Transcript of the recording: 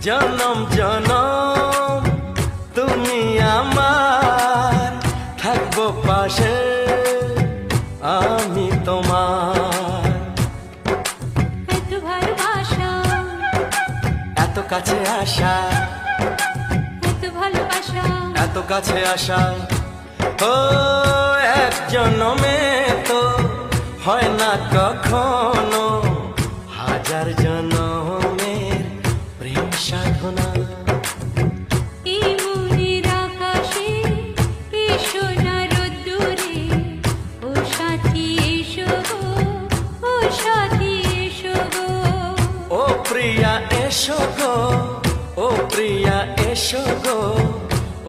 জনম জনম তুমি আমার, থাকবো পাশে আমি তোমার। এত ভালোবাসা, এত কাছে আসা, এত ভালোবাসা, এত কাছে আসা, ও এক জনমে তো হয় না কখনো, হাজার জনমের প্রেম সাধনা। এই মনের আকাশে এই সোনার রোদ্দুরে, ও সাথী এসো গো, ও সাথী এসো গো। ও প্রিয়া এসো গো, ও প্রিয়া এসো গো।